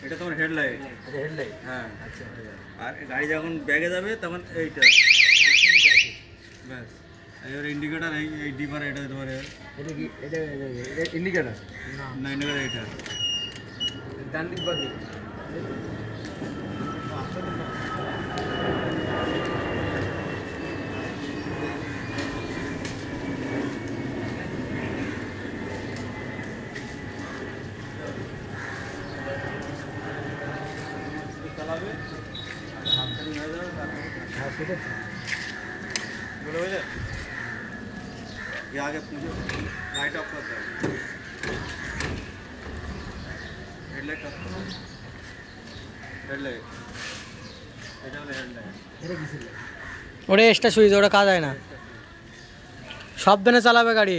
এটা তোমার headlight. Headlight? হ্যাঁ। আচ্ছা। আর গাড়ি যখন ব্যাগে যাবে তখন এইটা ব্যাস। এবার ইন্ডিকেটার এই ডিপার এটা তোমার এটা কি? এটা ইন্ডিকেটার না, ইন্ডিকেটার এইটা ডান দিক বাদ দিক। চালাবে হাত খালি হয়ে যাবে। হ্যাঁ, সেটা বলে বুঝলে ये आगे पूछो लाइट ऑफ कर दो, हेडलाइट ऑफ करो, हेडलाइट এটা হলো হেডলাইট। এটা কিসের? ওটা এক্সট্রা সুইচ, ওটা কাজ হয় না, সাবধানে চালাবে গাড়ি।